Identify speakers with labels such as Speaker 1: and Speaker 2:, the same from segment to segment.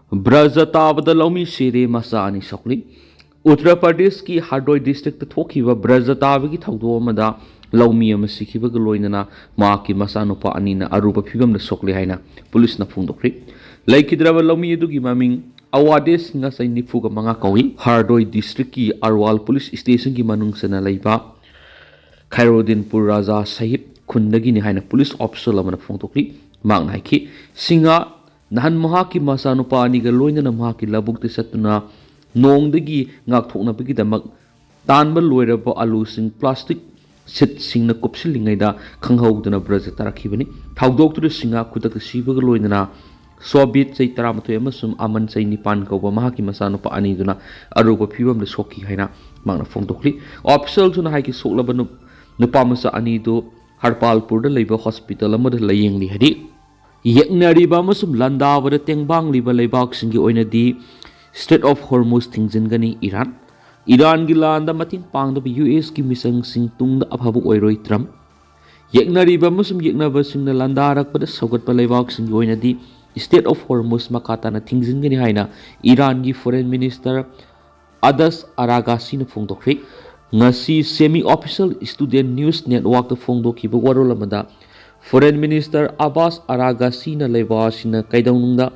Speaker 1: Braja tabada Lomi sire masani sokli. Uttar Pradesh ki Hardoi district thokiba Braja tabagi thaudo amada Lomi amasikiba galoinana maki masanupa anina aruba phibam na sokli haina police na phungdokri. Laikidraba Lomi edugi maming Awades nga sa nifuga mga kawi Hardoi district ki Arwal police station ki manung sana laiba Khairodinpur Raja Sahib Khundagi ni haina police officer lamana phungdokri mang naiki singa Nahan mahaki masanupa ani galoina na mahaki labuk ti satuna nongdagi ngakthokna bigidamak tanba loiraba alu sing plastic sit sing na kupsilingai da khanghaudana braja tarakhibani thaudok tu singa khudak sibaga loina sobit chai taramatoi amasum aman chai nipan kauba mahaki masanupa ani duna aruba phibam da soki haina mangna phongdokli official suna haiki soklaba nupa masa ani do Harpalpur da leiba hospital amada layengli hadi Yeknariba masum landa wada tengbang liba leibak singi oinadi Strait of Hormuz tingjingani Iran gi landa mating pangda US ki misang sing tungda abhabu oiroi Trump Yeknariba masum yeknaba singna landa rak pada sogat pa leibak singi oinadi Strait of Hormuz makata na tingjingani haina Iran gi foreign minister Adas Aragasi na phongdokri ngasi semi official student news network ta phongdokiba warolamada Foreign Minister Abbas Aragasi na leibasina kaidongnda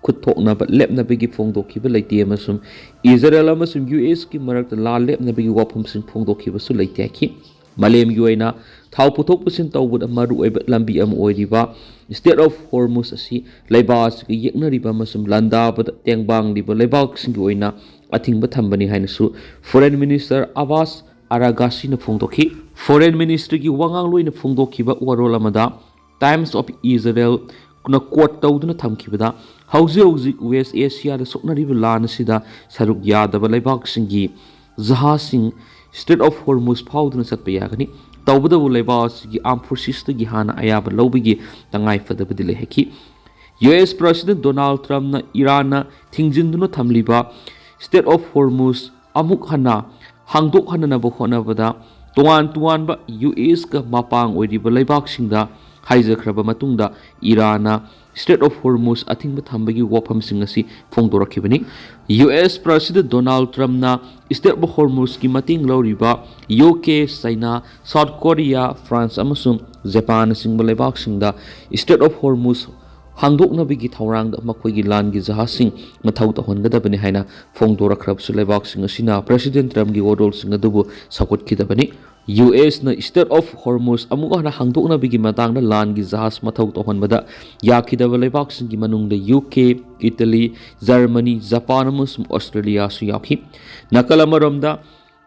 Speaker 1: khuthokna ba lepna bigi phongdokhiba leite amasum Israel amasum US ki marakta la lepna bigi wafum sing phongdokhiba su leite ki malem gi oina thau puthok pusin tawbud amaru oiba lambi am oiriba State of Hormuz asi leibas ki yeknariba amasum landa ba tengbang liba leibak sing gi oina athingba thambani haina su Foreign Minister Abbas Aragasi na phongdokhi Foreign Ministry ki wangang loina phongdokhiba warol amada Times of Israel kuna quote tawduna thamkhibada hauzi West Asia da soknariba lan sida saruk yadaba leibak singi jahasing Strait of Hormuz phawduna satpa yagani tawbada leibak singi armed forces gi hana ayaba lobigi tangai fadabadi leheki US President Donald Trump na Iran na thingjinduna thamliba Strait of Hormuz amuk hana hangdok hanana ba honabada tuan ba US ka mapang oiriba leibak singda haijakraba matungda Irana Strait of Hormuz athingba thambagi wafam singasi phongdorakhibani US President Donald Trump na Strait of Hormuz ki mating loriba UK China South Korea France amasum Japan singba leibak singda Strait of Hormuz hangdokna bigi thawrang da makhoi gi lan gi jahasing mathau ta hongadabani haina phongdora khrab su leibak sing asina President Trump gi wodol sing adubu sakot khidabani US na Strait of Hormuz amuga na hangdokna bigi matang na lan gi jahas mathau ta honbada yakhidaba leibak sing gi manung da UK Italy Germany Japan amusum Australia su yakhi nakalamaramda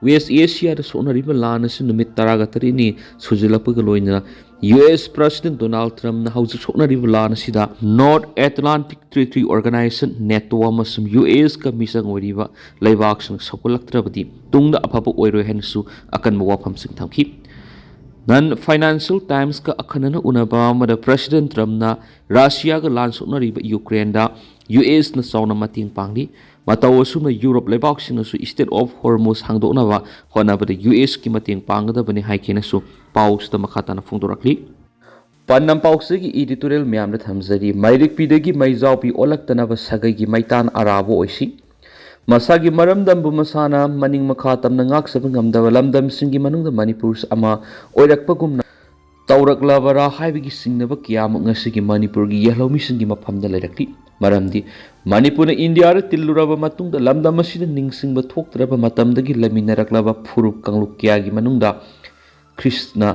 Speaker 1: West Asia da sonariba lan asu numit taragatari ni sujilapga loina US President Donald Trump na hausa sonariba lan asida North Atlantic Treaty Organization NATO amasum US ka misang oriba leibak sang sakulaktrabadi tungda apapa oiroi hensu akan mawafam sing thamki nan Financial Times ka akhanana unaba mada President Trump na Russia ga lan sonariba Ukraine da US na sauna mating pangdi Mataw asumna Europe leibak sing su Strait of Hormuz hangdokna ba honabada US ki mating pangada bani haikena su paus ta makhata na phungdorakli pannam paus gi editorial myam na thamjari mairik pidagi maijau pi olaktana ba sagai gi maitan arabo oisi masagi maramdam bu masana maning makhatam na ngak sabang ngamdaba lamdam singi manungda Manipur ama oirakpa gumna tawraklabara haibigi singnaba kiyam ngasigi Manipur gi yahlomi singi maphamda leirakli maramdi Manipur India ra tilluraba matungda lamdam asida ningsingba thoktraba matamdagi laminaraklaba phurup kangluk kya gi manungda Krishna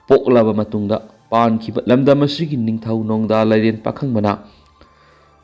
Speaker 1: poklaba matungda pankhiba lamdam asigi ningthau nongda lairen pakhang mana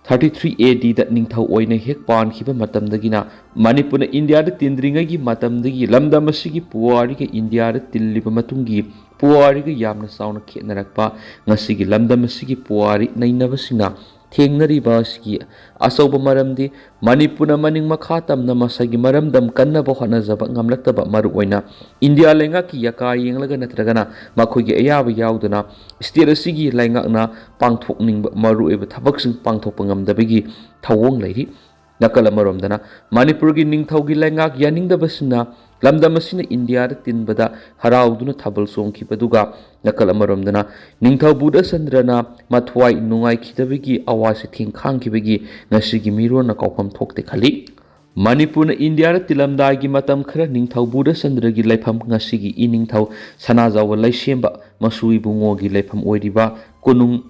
Speaker 1: 33 AD da ningthau oina hek pankhiba matamdagina Manipur India ra tindringa gi matamdagi lamdam asigi puwari ga India ra tilliba matungi puwari ga yamna sauna khenarakpa ngasigi lamdam asigi puwari nainabasina Thengnariba asigi asoba maramdi Manipur maning makhatam na masagi maramdam kannaba honajaba ngamlaktaba maru oina India lenga ki yaka yenglaga natragana makhogi ayaba yauduna state asigi lenga na pangthokningba maru eba thabaksing pangthokpa ngamdabagi thawong leiri nakal amaromdana Manipur gi ningthaugi lengak yaningdabasina lamdamasina India da tinbada harauduna thabal songkhibaduga nakal amaromdana ningthau buda sandrana mathwai nungai khidabigi awasi thingkhangkhibagi ngasigi mirona kaupam thokte khali Manipur na India da tilamdagi matam khara ningthau buda sandragi laifam ngasigi I ningthau sanajawa laisemba masui bungogi laifam oiriba kunung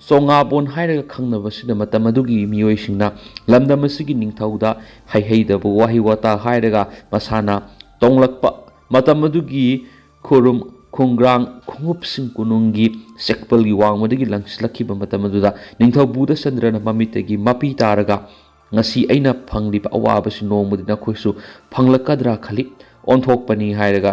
Speaker 1: Songabon hairaga khangnabasina matam adugi miyoisingna lamdamasigi ningthauda haihaidabu wahi wata hairaga masana tonglakpa matam adugi khurum khungrang khungupsing kunungi sekpalgi wangmadagi langslakhiba matam aduda ningthau buda sandrana mamitagi mapi taraga ngasi aina phangliba awabasi nongmudi nakhoisu phanglakadra khali onthokpani hairaga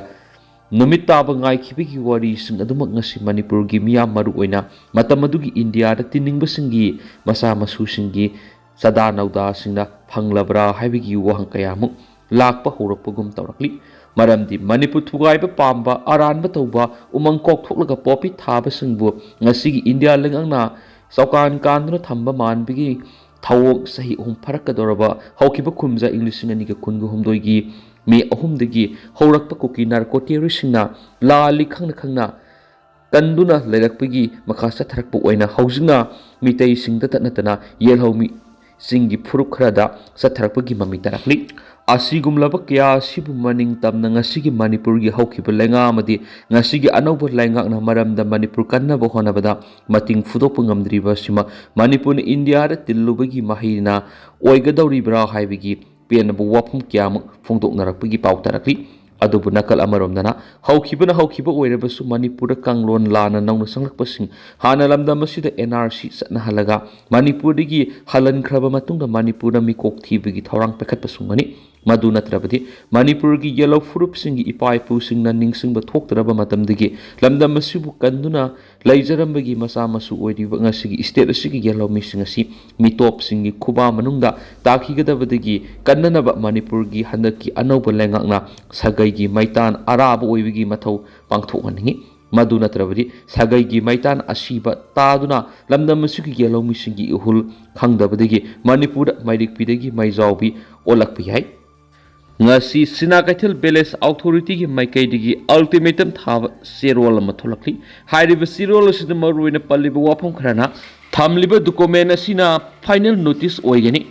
Speaker 1: numit taba ngai khibigi wari sing adumak ngasi Manipur gi miyam maru oina matam adugi India da tiningbasinggi masa masu singi sada nauda singna phanglabra haibigi wahang kayamuk lakpa horapagum tawrakli maramdi Manipur thugaiba pamba aranba tawba umang kok thoklaga popi thaba singbu ngasi gi India lengangna saukan kanduna thamba manbigi thawok sahi farakadoraba hawkiba khumja English ngani ga kungu humdoigi me ahumdagi haurakpa kuki narcotirisingna lali khangna tanduna leirakpagi makasa tharakpa oina haujingna mitei singda tatnatana yelhomi singi phuruk khrada satharakpagi mami tarakli asigumlaba kya sibu maning tamna ngasigi Manipur gi hawkiba lenga amadi ngasigi anauba lenga na maramda Manipur kannaba honabada mating fudokpa ngamdriba sima Manipur na India da tillubagi mahina oigadawribra haibigi penabu wapum kyamuk phongdoknarakpagi pautarakli adubu nakal amaromdana hawkibana hawkiba oirabasu Manipur kanglon lana nauna sanglakpasing hana lamdamasida NRC satnahalaga Manipur digi halan khraba matungda Manipur na mikok thibagi thorang pekhatpasungani madu natrabadi Manipur gi yellow furup singi ipai pu singna ningsing ba thoktraba matamdagi lamdamasibu kanduna laijarambagi masa masu oiriba ngasigi state asigi yellow mising asi mitop singi khuba manungda takhigadabadagi kannanaba Manipur gi handaki anauba lengakna sagai gi maitan araba oibigi mathau pangthokhaningi madu natrabadi sagai gi maitan asiba taduna lamdamasigi yellow misingi uhul khangdabadagi Manipur mairikpidagi maijawbi olakpiyai ngasi Sinakaithal Village Authority gi maikaidigi ultimatum thaba serol ama tholakli hairiba sirol asida maruina palliba wafam khrana thamliba document asina final notice oigani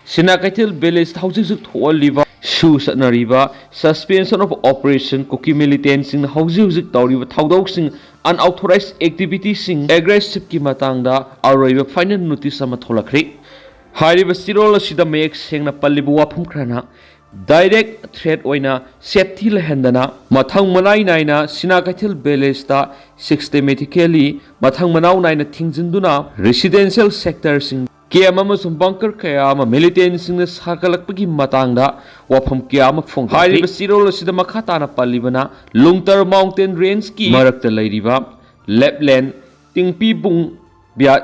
Speaker 1: Sinakaithal Village haujuk tholiba su satnariba suspension of operation kuki militants sing haujuk tawriba thawdok sing unauthorized activities sing aggressive ki matangda aroiba final notice ama tholakri hairiba sirol asida mek sengna palliba wafam khrana direct threat oina safety lehendana mathang manai naina Sinakaithal Village ta systematically mathang manau naina thingjinduna residential sector sing KM amasung bunker kaya ama militant sing na sakalakpagi matangda wafam kya ama phong hairiba sirol asida makhatana pallibana Lungtar mountain range ki marakta lairiba Lapland tingpi bung bia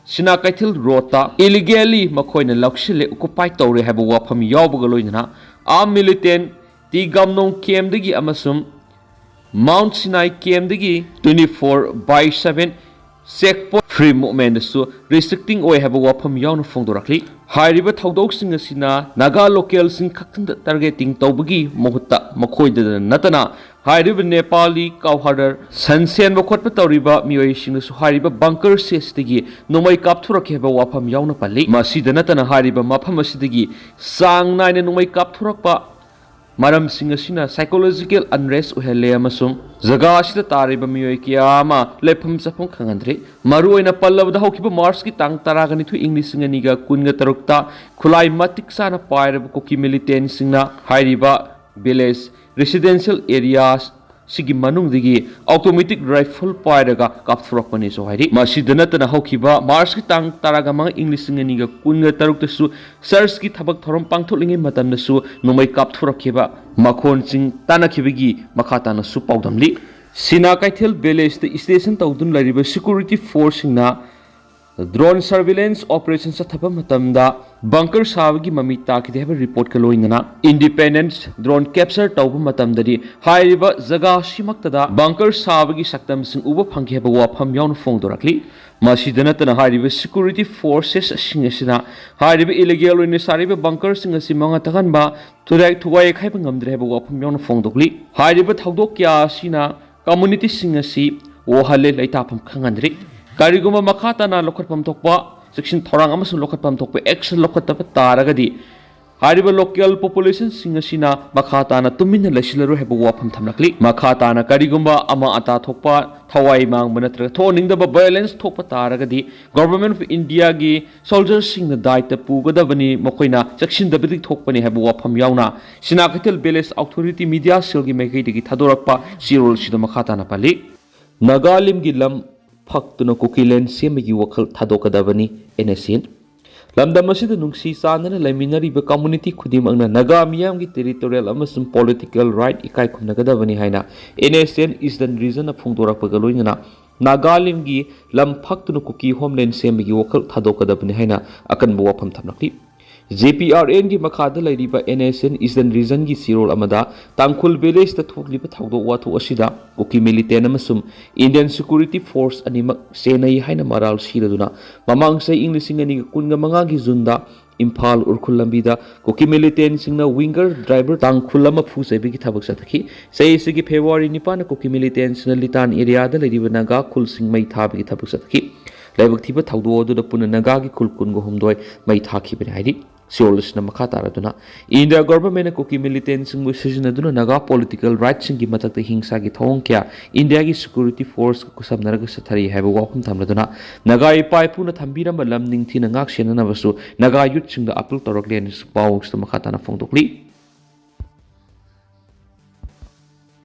Speaker 1: Sinakaithal Rota illegally makoina laksile occupy tawre haba wafam yawbaga loinana a militant ti gamnong KM-dagi amasum Mount Sinai KM-dagi 24/7 checkpoint free movement su restricting oi haba wafam yawna phongdorakli hairiba thawdoksing asina Naga local sing khaktang targeting tawbagi mohutta makhoida natana hairiba Nepali kawhadar sansen bakhotpa tawriba miyoi sing su hairiba bunker sestigi nomai kapthurak heba wafam yawna palli masida natana hairiba mafam asidagi sang naina nomai kapthurakpa maram sing asina psychological unrest uhele amasum jaga asida tariba miyoi kiyama lepham safam khangandre maru oina pallabda hawkiba March ki tang taragani thu English singani ga kunga tarukta khulai matik sana pairaba koki militant singna hairiba village residential areas sigi manung digi automatic rifle pairaga kapthurokpani so hairi masidanatana hawkiba March ki tang taraga mang English singani ga kunga tarukta su search ki thabak thorom pangtholingi matamna su nomai kapthurokhiba makhon sing tanakhibigi makhatana su paudamli Sinakaithal Village the station tawdun lariba security force singna drone surveillance operation sathapa matamda bunker sabagi mami takide haba report ka loinana independence drone capture tawba matamdari hairiba jaga simaktada bunker sabagi saktam sing uba phangke haba wafam yawn phongdorakli ꯃꯁꯤꯗ ꯅꯠꯇꯅ ꯍꯥꯏꯔꯤꯕ security ꯐꯣꯔꯁꯦꯁꯁꯤꯡ ꯑꯁꯤꯅ ꯍꯥꯏꯔꯤꯕ illegal ꯑꯣꯏꯅ ꯁꯥꯔꯤꯕ ꯕꯪꯀꯔꯁꯤꯡ ꯑꯁꯤ ꯃꯉꯥ ꯇꯥꯍꯟꯕ ꯊꯨꯒꯥꯏ ꯌꯩꯈꯥꯏꯕ ꯉꯝꯗ꯭ꯔꯦ ꯍꯥꯏꯕ ꯋꯥꯐꯝ ꯌꯥꯎꯅ ꯐꯣꯡꯗꯣꯛꯂꯤ ꯍꯥꯏꯔꯤꯕ ꯊꯧꯗꯣꯛ ꯀꯌꯥ ꯑꯁꯤꯅ ꯀꯝꯃꯨꯅꯤꯇꯤꯁꯤꯡ ꯑꯁꯤ ꯋꯥꯍꯜꯂꯦ ꯂꯩꯇꯥꯐꯝ ꯈꯪꯍꯟꯗ꯭ꯔꯤ ꯀꯔꯤꯒꯨꯝꯕ ꯃꯈꯥ ꯇꯥꯅ ꯂꯧꯈꯠꯐꯝ ꯊꯣꯛꯄ ꯆꯦꯛꯁꯤꯟ ꯊꯧꯔꯥꯡ ꯑꯃꯁꯨꯡ ꯂꯧꯈꯠꯐꯝ ꯊꯣꯛꯄ ꯑꯦꯛꯁꯟ ꯂꯧꯈꯠꯇꯕ ꯇꯥꯔꯒꯗꯤ ꯍꯥꯏꯔꯤꯕ ꯂꯣꯀꯦꯜ ꯄꯣꯄꯨꯂꯦꯁꯟꯁꯤꯡ ꯑꯁꯤꯅ ꯃꯈꯥ ꯇꯥꯅ ꯇꯨꯃꯤꯟꯅ ꯂꯩꯁꯤꯜꯂꯔꯣꯏ ꯍꯥꯏꯕ ꯋꯥꯐꯝ ꯊꯝꯂꯛꯂꯤ ꯃꯈꯥ ꯇꯥꯅ ꯀꯔꯤꯒꯨꯝꯕ ꯑꯃ ꯑꯇꯥ ꯊꯣꯛꯄ ꯊꯋꯥꯏ ꯃꯥꯡꯕ ꯅꯠꯇ꯭ꯔꯒ ꯊꯣꯛꯍꯟꯅꯤꯡꯗꯕ ꯚꯥꯏꯑꯣꯂꯦꯟꯁ ꯊꯣꯛꯄ ꯇꯥꯔꯒꯗꯤ ꯒꯣꯚꯔꯟꯃꯦꯟꯠ ꯑꯣꯐ ꯏꯟꯗꯤꯌꯥꯒꯤ ꯁꯣꯜꯖꯔꯁꯤꯡꯅ ꯗꯥꯏꯇ ꯄꯨꯒꯗꯕꯅꯤ ꯃꯈꯣꯏꯅ ꯆꯦꯛꯁꯤꯟꯗꯕꯗꯒꯤ ꯊꯣꯛꯄꯅꯤ ꯍꯥꯏꯕ ꯋꯥꯐꯝ ꯌꯥꯎꯅ ꯁꯤꯅꯥ ꯀꯩꯊꯦꯜ ꯚꯤꯂꯦꯖ ꯑꯣꯊꯣꯔꯤꯇꯤ ꯃꯤꯗꯤꯌꯥ ꯁꯦꯜꯒꯤ ꯃꯥꯏꯀꯩꯗꯒꯤ ꯊꯥꯗꯣꯔꯛꯄ ꯆꯦꯔꯣꯜꯁꯤꯗ ꯃꯈꯥ ꯇꯥꯅ ꯄꯜꯂꯤ ꯅꯥꯒꯥꯂꯦꯟꯒꯤ ꯂꯝ ꯐꯛꯇꯨꯅ ꯀꯨꯀꯤꯂꯦꯟ ꯁꯦꯝꯕꯒꯤ ꯋꯥꯈꯜ ꯊꯥꯗꯣꯛꯀꯗꯕꯅꯤ NSN ꯂꯝꯗꯝ ꯑꯁꯤꯗ ꯅꯨꯡꯁꯤ ꯆꯥꯟꯅꯅ ꯂꯩꯃꯤꯟꯅꯔꯤꯕ ꯀꯝꯃꯨꯅꯤꯇꯤ ꯈꯨꯗꯤꯡꯃꯛꯅ ꯅꯥꯒꯥ ꯃꯤꯌꯥꯝꯒꯤ ꯇꯦꯔꯤꯇꯣꯔꯤꯌꯦꯜ ꯑꯃꯁꯨꯡ ꯄꯣꯂꯤꯇꯤꯀꯦꯜ ꯔꯥꯏꯠ ꯏꯀꯥꯏ ꯈꯨꯝꯅꯒꯗꯕꯅꯤ ꯍꯥꯏꯅ NSN ꯏꯁꯇꯔꯟ ꯔꯤꯖꯟꯅ ꯐꯣꯡꯗꯣꯔꯛꯄꯒ ꯂꯣꯏꯅꯅ ꯅꯥꯒꯥꯂꯦꯟꯒꯤ ꯂꯝ ꯐꯛꯇꯨꯅ ꯀꯨꯀꯤ ꯍꯣꯝꯂꯦꯟ ꯁꯦꯝꯕꯒꯤ ꯋꯥꯈꯜ ꯊꯥꯗꯣꯛꯀꯗꯕꯅꯤ ꯍꯥꯏꯅ ꯑꯀꯟꯕ ꯋꯥꯐꯝ ꯊꯝꯂꯛꯂꯤ JPRNꯒꯤ ꯃꯈꯥꯗ ꯂꯩꯔꯤꯕ NSN ꯏꯁꯇꯔꯟ ꯔꯤꯖꯟꯒꯤ ꯆꯦꯔꯣꯜ ꯑꯃꯗ ꯇꯥꯡꯈꯨꯜ ꯚꯤꯂꯦꯖꯇ ꯊꯣꯛꯂꯤꯕ ꯊꯧꯗꯣꯛ ꯋꯥꯊꯣꯛ ꯑꯁꯤꯗ ꯀꯨꯀꯤ ꯃꯤꯂꯤꯇꯦꯟ ꯑꯃꯁꯨꯡ ꯏꯟꯗꯤꯌꯟ ꯁꯦꯀ꯭ꯌꯨꯔꯤꯇꯤ ꯐꯣꯔꯁ ꯑꯅꯤꯃꯛ ꯆꯦꯟꯅꯩ ꯍꯥꯏꯅ ꯃꯔꯥꯜ ꯁꯤꯔꯗꯨꯅ ꯃꯃꯥꯡ ꯆꯍꯤ ꯏꯪ 2015ꯒꯤ ꯖꯨꯟꯗ ꯏꯝꯐꯥꯜ ꯎꯔꯈꯨꯜ ꯂꯝꯕꯤꯗ ꯀꯨꯀꯤ ꯃꯤꯂꯤꯇꯦꯟꯁꯤꯡꯅ ꯋꯤꯡꯒꯔ ꯗ꯭राꯏꯚꯔ ꯇꯥꯡꯈꯨꯜ ꯑꯃ ꯐꯨ ꯆꯩꯕꯒꯤ ꯊꯕꯛ ꯆꯠꯊꯈꯤ ꯆꯍꯤ ꯑꯁꯤꯒꯤ ꯐꯦꯕ꯭ꯔꯨꯋꯥꯔꯤ 9ꯗ ꯀꯨꯀꯤ ꯃꯤꯂꯤꯇꯦꯟꯁꯤꯡꯅ ꯂꯤꯇꯥꯟ ꯑꯦꯔꯤꯌꯥꯗ ꯂꯩꯔꯤꯕ ꯅꯥꯒꯥ ꯈꯨꯜꯁꯤꯡ ꯃꯩ ꯊꯥꯕꯒꯤ ꯊꯕꯛ ꯆꯠꯊꯈꯤ ꯂꯥꯏꯕꯛ ꯊꯤꯕ ꯊꯧꯗꯣꯛ ꯑꯗꯨꯗ ꯄꯨꯟꯅ ꯅꯥꯒꯥꯒꯤ ꯈꯨꯜ 19 ꯃꯩ ꯊꯥꯈꯤꯕꯅꯤ ꯍꯥꯏꯔꯤ ꯆꯦꯔꯣꯜ ꯑꯁꯤꯅ ꯃꯈꯥ ꯇꯥꯔꯗꯨꯅ ꯏꯟꯗꯤꯌꯥ ꯒꯣꯚꯔꯟꯃꯦꯟꯠꯅ ꯀꯨꯀꯤ ꯃꯤꯂꯤꯇꯦꯟꯁꯤꯡꯕꯨ ꯁꯤꯖꯤꯟꯅꯗꯨꯅ ꯅꯥꯒꯥ ꯄꯣꯂꯤꯇꯤꯀꯦꯜ ꯔꯥꯏꯠꯁꯤꯡꯒꯤ ꯃꯊꯛꯇ ꯍꯤꯡꯁꯥꯒꯤ ꯊꯧꯑꯣꯡ ꯀꯌꯥ ꯏꯟꯗꯤꯌꯥꯒꯤ ꯁꯦꯀ꯭ꯌꯨꯔꯤꯇꯤ ꯐꯣꯔꯁꯀ ꯈꯨꯠꯁꯝꯅꯔꯒ ꯆꯠꯊꯔꯤ ꯍꯥꯏꯕ ꯋꯥꯐꯝ ꯊꯝꯂꯗꯨꯅ ꯅꯥꯒꯥ ꯏꯄꯥ ꯏꯄꯨꯅ ꯊꯝꯕꯤꯔꯝꯕ ꯂꯝ ꯅꯤꯡꯊꯤꯅ ꯉꯥꯛ ꯁꯦꯟꯅꯅꯕꯁꯨ ꯅꯥꯒꯥ ꯌꯨꯠꯁꯤꯡꯗ ꯑꯄꯤꯜ ꯇꯧꯔꯛꯂꯤ ꯍꯥꯏꯅ ꯄꯥꯎ ꯑꯁꯤꯗ ꯃꯈꯥ ꯇꯥꯅ ꯐꯣꯡꯗꯣꯛꯂꯤ